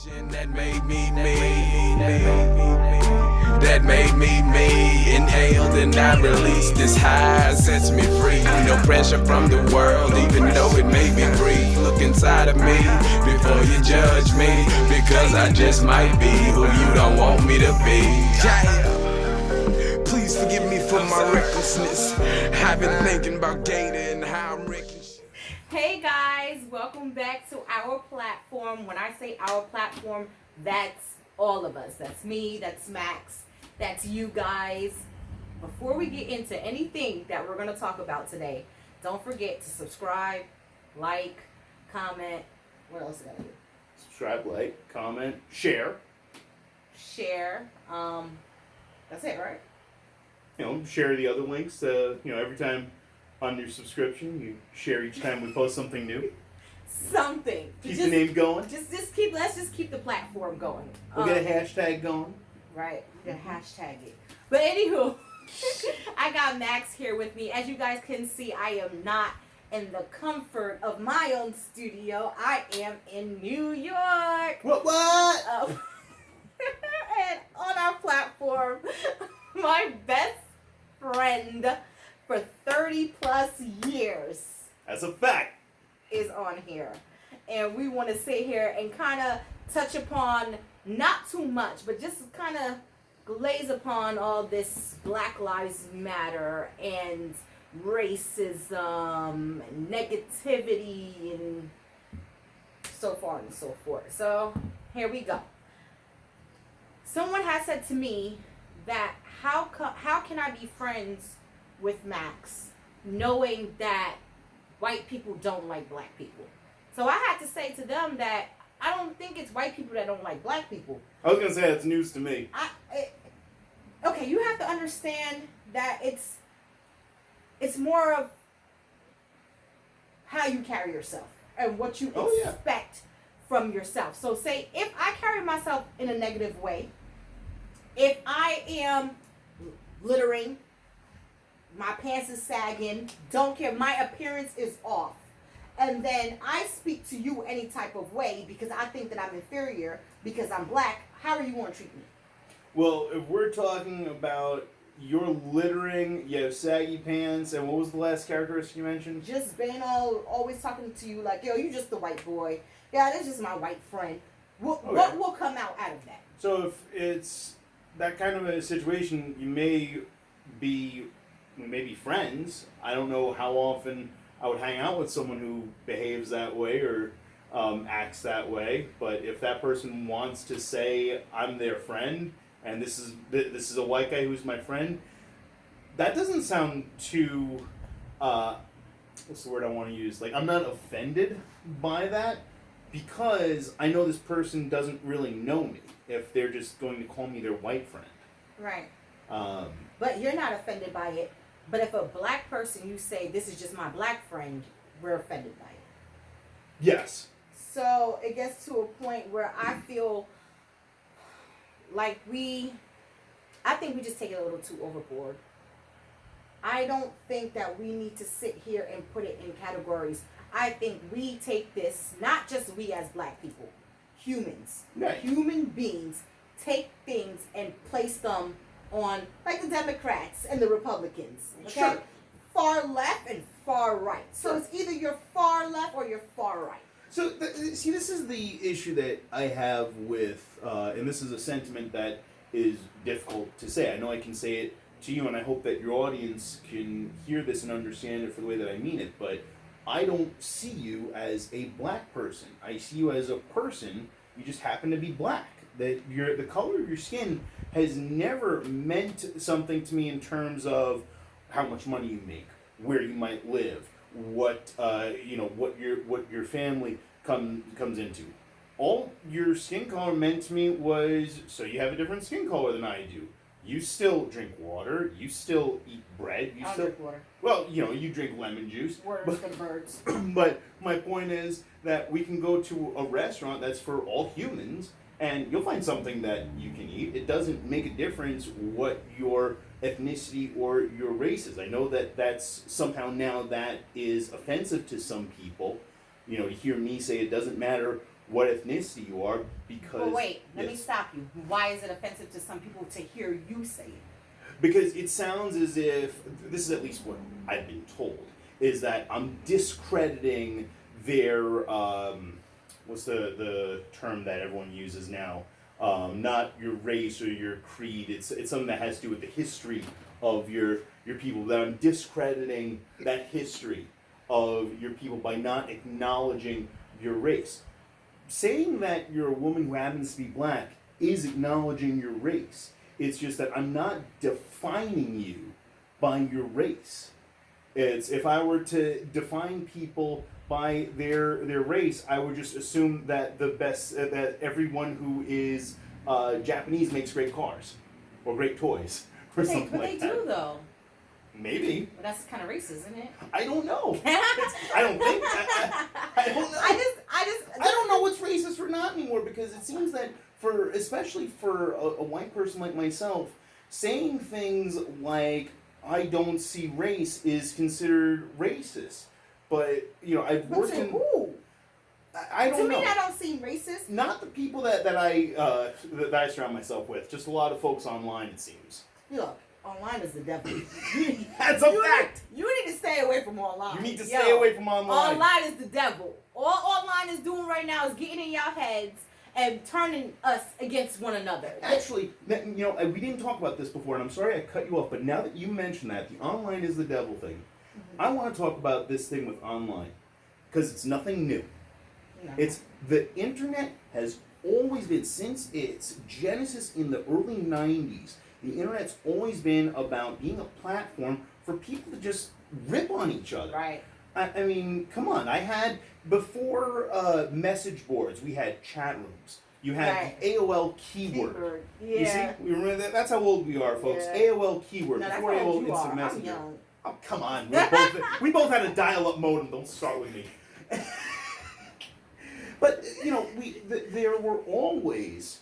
That made me me. That made me me. Inhaled and I released this high, sets me free. No pressure from the world, even though it made me breathe. Look inside of me before you judge me, because I just might be who you don't want me to be. Please forgive me for my recklessness. I've been thinking about Gator and how I'm wrecking. Hey guys, welcome back to our platform. When I say our platform, that's all of us. That's me, that's Max, that's you guys. Before we get into anything that we're going to talk about today, don't forget to subscribe, like, comment. What else did I do? Subscribe, like, comment, share. Share. That's it, right? Share the other links. Every time on your subscription, you share each time we post something new. Something. Keep the name going. Let's just keep the platform going. We'll get a hashtag going. Right. We're gonna hashtag it. But anywho, I got Max here with me. As you guys can see, I am not in the comfort of my own studio. I am in New York. What? And on our platform, my best friend for 30 plus years. That's a fact. Is on here. And we want to sit here and kind of touch upon, not too much, but just kind of glaze upon all this Black Lives Matter and racism and negativity and so far and so forth. So here we go. Someone has said to me that how can I be friends with Max knowing that white people don't like black people? So I had to say to them that I don't think it's white people that don't like black people. I was going to say that's news to me. Okay, you have to understand that it's more of how you carry yourself and what you expect from yourself. So say if I carry myself in a negative way, if I am littering, my pants is sagging, don't care, my appearance is off, and then I speak to you any type of way because I think that I'm inferior because I'm black, how are you going to treat me? Well, if we're talking about you're littering, you have saggy pants, and what was the last characteristic you mentioned? Just being always talking to you like, yo, you just the white boy. Yeah, that's just my white friend. What will come out of that? So if it's that kind of a situation, you may be friends. I don't know how often I would hang out with someone who behaves that way or acts that way. But if that person wants to say I'm their friend and this is a white guy who's my friend, that doesn't sound too what's the word I want to use? Like, I'm not offended by that because I know this person doesn't really know me if they're just going to call me their white friend. Right. But you're not offended by it. But if a black person, you say, this is just my black friend, we're offended by it. Yes. So it gets to a point where I feel like I think we just take it a little too overboard. I don't think that we need to sit here and put it in categories. I think we take this, not just we as black people, humans, right. Human beings, take things and place them on, like the Democrats and the Republicans, okay? Sure. Far left and far right. So it's either you're far left or you're far right. So, see, this is the issue that I have with, and this is a sentiment that is difficult to say. I know I can say it to you, and I hope that your audience can hear this and understand it for the way that I mean it, but I don't see you as a black person. I see you as a person, you just happen to be black. That the color of your skin has never meant something to me in terms of how much money you make, where you might live, what your family comes into. All your skin color meant to me was so you have a different skin color than I do. You still drink water. You still eat bread. I don't drink water. Well, you drink lemon juice. Water's for the birds. But my point is that we can go to a restaurant that's for all humans, and you'll find something that you can eat. It doesn't make a difference what your ethnicity or your race is. I know that that's somehow now that is offensive to some people. To hear me say it doesn't matter what ethnicity you are because... But wait, let me yes. stop you. Why is it offensive to some people to hear you say it? Because it sounds as if, this is at least what I've been told, is that I'm discrediting their, what's the term that everyone uses now? Not your race or your creed. It's something that has to do with the history of your people. That I'm discrediting that history of your people by not acknowledging your race. Saying that you're a woman who happens to be black is acknowledging your race. It's just that I'm not defining you by your race. It's if I were to define people by their race, I would just assume that that everyone who is Japanese makes great cars or great toys or something like that. But they do though. Maybe. But that's kind of racist, isn't it? I don't know. I don't think. I don't know. I don't know what's racist or not anymore because it seems that especially for a white person like myself, saying things like "I don't see race" is considered racist. But I've worked in. Who? I don't know. To me, I don't seem racist. Not the people that I surround myself with. Just a lot of folks online, it seems. Look, online is the devil. That's a fact. You need to stay away from online. You need to stay away from online. Online is the devil. All online is doing right now is getting in y'all heads and turning us against one another. Actually, we didn't talk about this before, and I'm sorry I cut you off, but now that you mention that, the online is the devil thing, I want to talk about this thing with online, because it's nothing new. No. It's the internet has always been, since its genesis in the early 90s, the internet's always been about being a platform for people to just rip on each other. Right. I mean, come on. Before message boards, we had chat rooms. You had the AOL keyword. Yeah. You see? We remember that? That's how old we are, folks. Yeah. AOL keyword. No, Before that's how old AOL you Instant are. Messenger. I'm young. Oh, come on. We both had a dial-up modem. Don't start with me. But, there were always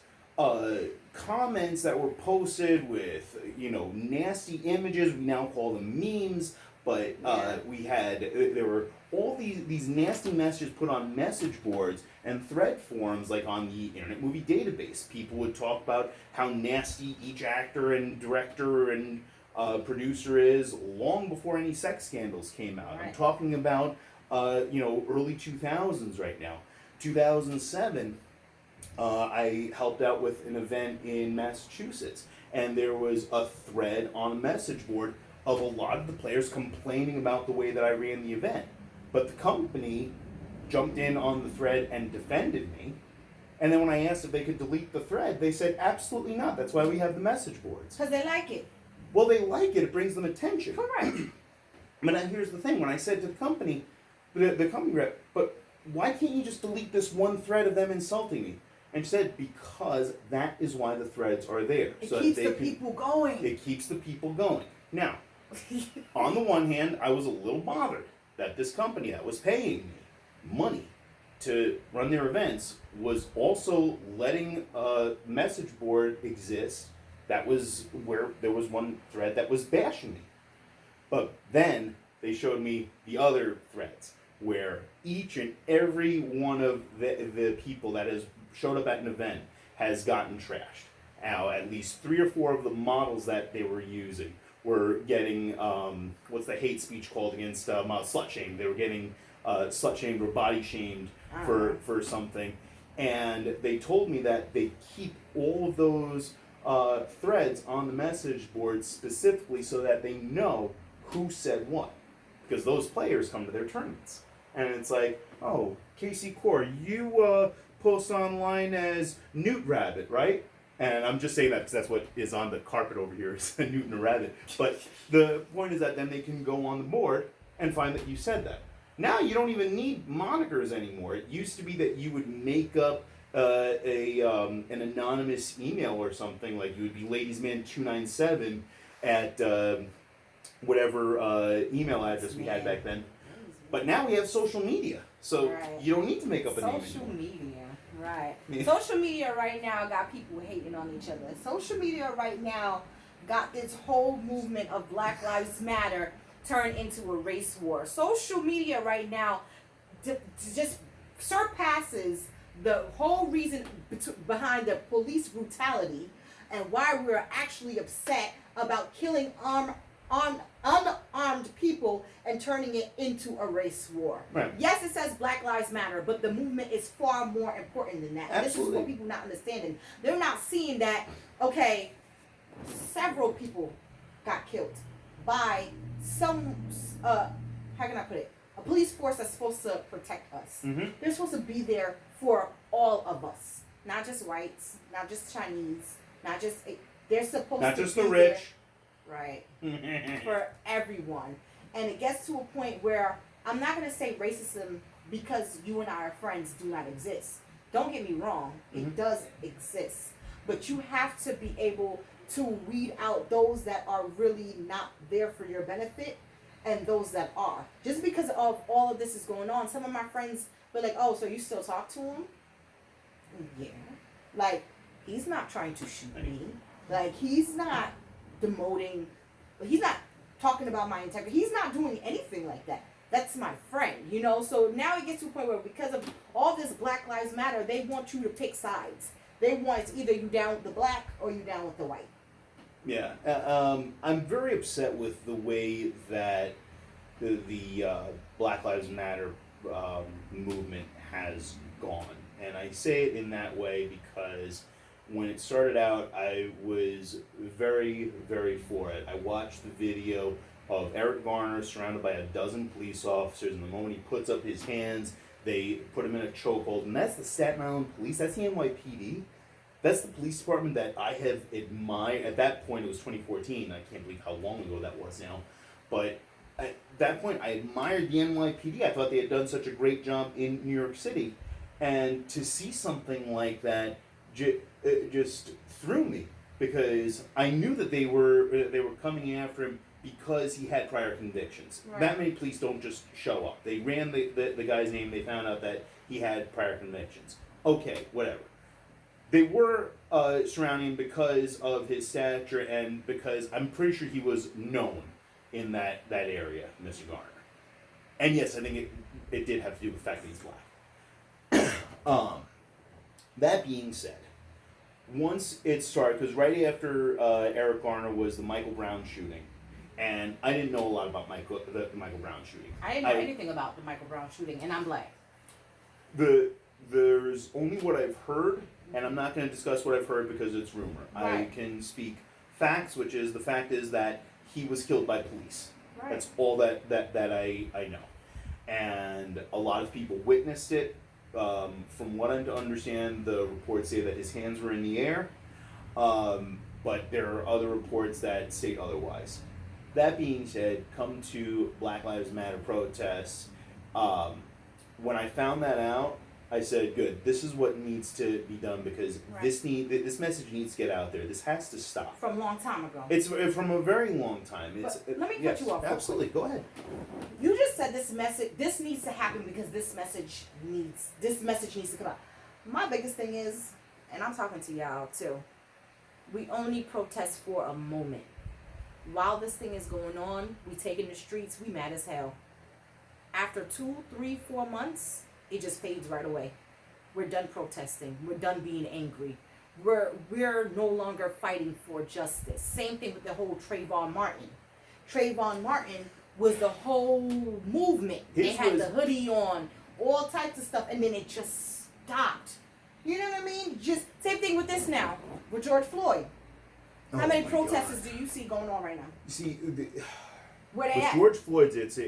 comments that were posted with, nasty images. We now call them memes. But there were all these nasty messages put on message boards and thread forums, like on the Internet Movie Database. People would talk about how nasty each actor and director and producer is long before any sex scandals came out. Right. I'm talking about, early 2000s right now. 2007, I helped out with an event in Massachusetts, and there was a thread on a message board of a lot of the players complaining about the way that I ran the event. But the company jumped in on the thread and defended me. And then when I asked if they could delete the thread, they said, absolutely not. That's why we have the message boards. Because they like it. Well, they like it. It brings them attention. Correct. But now here's the thing. When I said to the company rep, but why can't you just delete this one thread of them insulting me? And she said, because that is why the threads are there. It so keeps that people going. It keeps the people going. Now, on the one hand, I was a little bothered that this company that was paying me money to run their events was also letting a message board exist. That was where there was one thread that was bashing me. But then they showed me the other threads where each and every one of the people that has showed up at an event has gotten trashed. Now, at least 3 or 4 of the models that they were using were getting, what's the hate speech called against slut shamed? They were getting slut shamed or body shamed for something. And they told me that they keep all of those threads on the message board specifically so that they know who said what. Because those players come to their tournaments. And it's like, oh, Casey Core, you post online as Newt Rabbit, right? And I'm just saying that because that's what is on the carpet over here, is a Newt and a rabbit. But the point is that then they can go on the board and find that you said that. Now you don't even need monikers anymore. It used to be that you would make up an anonymous email or something, like you would be ladiesman297 at whatever email address we had back then. But now we have social media, so you don't need to make up an email. Social media. Right. Yeah. Social media right now got people hating on each other. Social media right now got this whole movement of Black Lives Matter turned into a race war. Social media right now just surpasses the whole reason behind the police brutality and why we're actually upset about killing unarmed people and turning it into a race war. Right. Yes, it says Black Lives Matter, but the movement is far more important than that. Absolutely. This is what people not understanding. They're not seeing that, okay, several people got killed by some, how can I put it? A police force that's supposed to protect us. Mm-hmm. They're supposed to be there for all of us, not just whites, not just Chinese, not just. They're supposed Not to just be the rich. there, right? For everyone, and it gets to a point where I'm not gonna say racism because you and I are friends do not exist. Don't get me wrong, it does exist, but you have to be able to weed out those that are really not there for your benefit and those that are. Just because of all of this is going on, some of my friends were like, oh, so you still talk to him? Yeah. Like, he's not trying to shoot me. Like, he's not demoting, he's not talking about my integrity. He's not doing anything like that. That's my friend, you know? So now it gets to a point where because of all this Black Lives Matter, they want you to pick sides. They want it's either you down with the black or you down with the white. Yeah, I'm very upset with the way that the Black Lives Matter movement has gone. And I say it in that way because when it started out, I was very, very for it. I watched the video of Eric Garner surrounded by a dozen police officers, and the moment he puts up his hands, they put him in a chokehold. And that's the Staten Island Police, that's the NYPD. That's the police department that I have admired. At that point, it was 2014. I can't believe how long ago that was now. But at that point, I admired the NYPD. I thought they had done such a great job in New York City. And to see something like that just threw me, because I knew that they were coming after him because he had prior convictions. Right. That many police don't just show up. They ran the guy's name. They found out that he had prior convictions. Okay, whatever. They were surrounding him because of his stature and because I'm pretty sure he was known in that area, Mr. Garner. And yes, I think it did have to do with the fact that he's black. That being said, once it started, because right after Eric Garner was the Michael Brown shooting, and I didn't know a lot about the Michael Brown shooting. I didn't know anything about the Michael Brown shooting, and I'm black. There's only what I've heard, and I'm not going to discuss what I've heard because it's rumor. Right. I can speak facts, which is the fact is that he was killed by police. Right. That's all that I know. And a lot of people witnessed it. From what I understand, the reports say that his hands were in the air, but there are other reports that state otherwise. That being said, come to Black Lives Matter protests. When I found that out, I said, good, this is what needs to be done because right. this message needs to get out there. This has to stop. From a long time ago. It's from a very long time. Let me cut you off. Absolutely, go ahead. You just said this needs to happen because this message needs to come out. My biggest thing is, and I'm talking to y'all too, we only protest for a moment. While this thing is going on, we taking the streets, we mad as hell. After 2, 3, 4 months, it just fades right away. We're done protesting. We're done being angry. We're no longer fighting for justice. Same thing with the whole Trayvon Martin. Trayvon Martin was the whole movement. They had the hoodie on, all types of stuff, and then it just stopped. You know what I mean? Just same thing with this now, with George Floyd. How many protesters do you see going on right now? You see, where they with at? George Floyd's, it's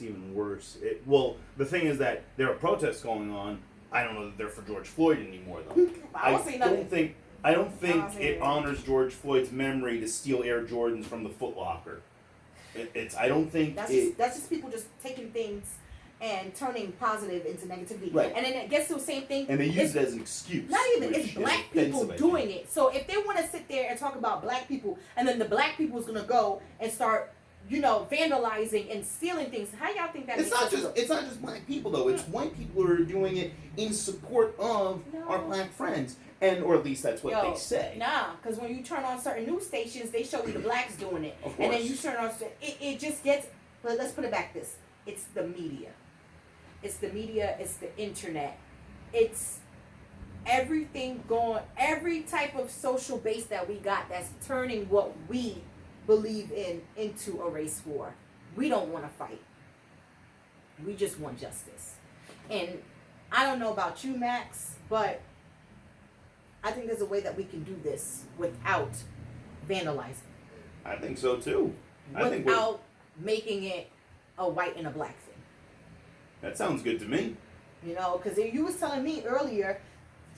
even worse. Well, the thing is that there are protests going on. I don't know that they're for George Floyd anymore, though. I don't think it honors George Floyd's memory to steal Air Jordans from the Foot Locker. I don't think that's just people just taking things and turning positive into negativity. Right. And then it gets to the same thing. And they use it as an excuse. Not even, it's black people doing it. So if they want to sit there and talk about black people, and then the black people is going to go and start, vandalizing and stealing things, how y'all think that it's not just black people, though. It's white people who are doing it in support of our black friends. Or at least that's what they say. Nah, because when you turn on certain news stations, they show you the blacks doing it. Of course. And then you turn on, it just gets, but let's put it back this. It's the media. It's the media, it's the internet. It's everything going, every type of social base that we got that's turning what we believe in into a race war. We don't want to fight. We just want justice. And I don't know about you, Max, but I think there's a way that we can do this without vandalizing. I think so too. Without making it a white and a black thing. That sounds good to me. You know, because you was telling me earlier,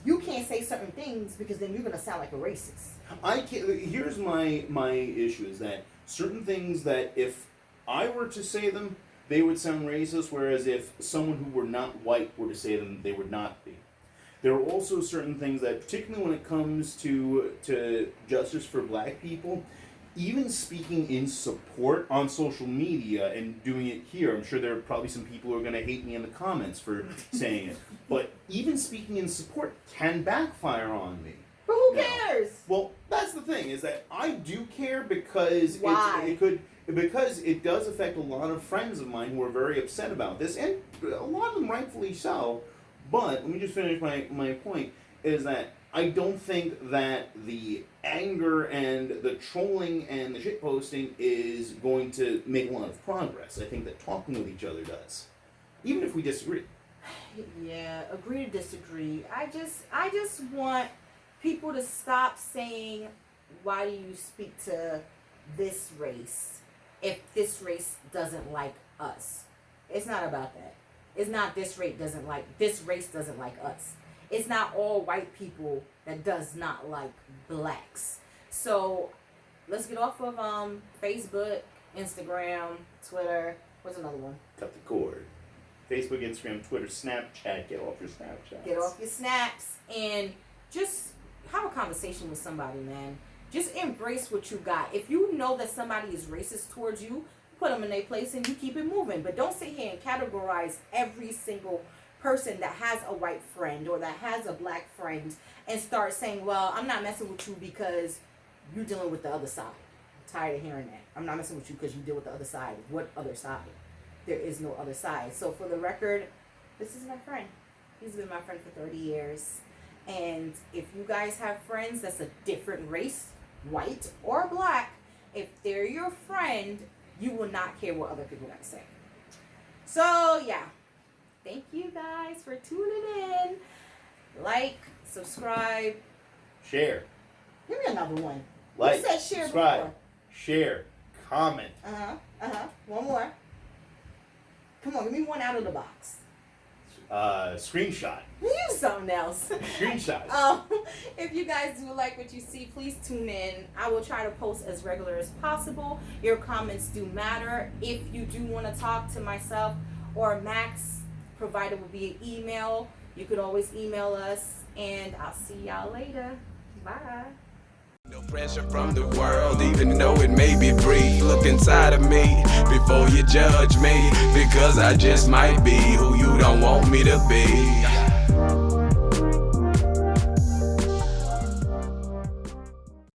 you can't say certain things because then you're going to sound like a racist. I can't. Here's my issue is that certain things that if I were to say them, they would sound racist, whereas if someone who were not white were to say them, they would not be. There are also certain things that, particularly when it comes to justice for black people, even speaking in support on social media and doing it here, I'm sure there are probably some people who are going to hate me in the comments for saying it, but even speaking in support can backfire on me. But who cares? Well, that's the thing, is that I do care because Why? because it does affect a lot of friends of mine who are very upset about this, and a lot of them rightfully so. But let me just finish my point, is that I don't think that the anger and the trolling and the shitposting is going to make a lot of progress. I think that talking with each other does, even if we disagree. Yeah, agree to disagree. I just want people to stop saying, why do you speak to this race if this race doesn't like us? It's not about that. It's not this race doesn't like us. It's not all white people that does not like blacks. So let's get off of Facebook, Instagram, Twitter. What's another one? Cut the cord. Facebook, Instagram, Twitter, Snapchat. Get off your Snapchat. Get off your snaps and just have a conversation with somebody, man. Just embrace what you got. If you know that somebody is racist towards you, put them in their place and you keep it moving. But don't sit here and categorize every single person that has a white friend or that has a black friend and start saying, well, I'm not messing with you because you're dealing with the other side. I'm tired of hearing that. I'm not messing with you because you deal with the other side. What other side? There is no other side. So for the record, this is my friend. He's been my friend for 30 years. And if you guys have friends that's a different race, white or black, if they're your friend, you will not care what other people got to say. So, yeah. Thank you guys for tuning in. Like, subscribe. Share. Give me another one. Like, you said share subscribe, before. share, comment. One more. Come on, give me one out of the box. Screenshot. Use something else. Screenshot. If you guys do like what you see, please tune in. I will try to post as regular as possible. Your comments do matter. If you do want to talk to myself or Max, provided will be an email. You could always email us, and I'll see y'all later. Bye. No pressure from the world, even though it may be free. Look inside of me before you judge me, because I just might be who you don't want me to be.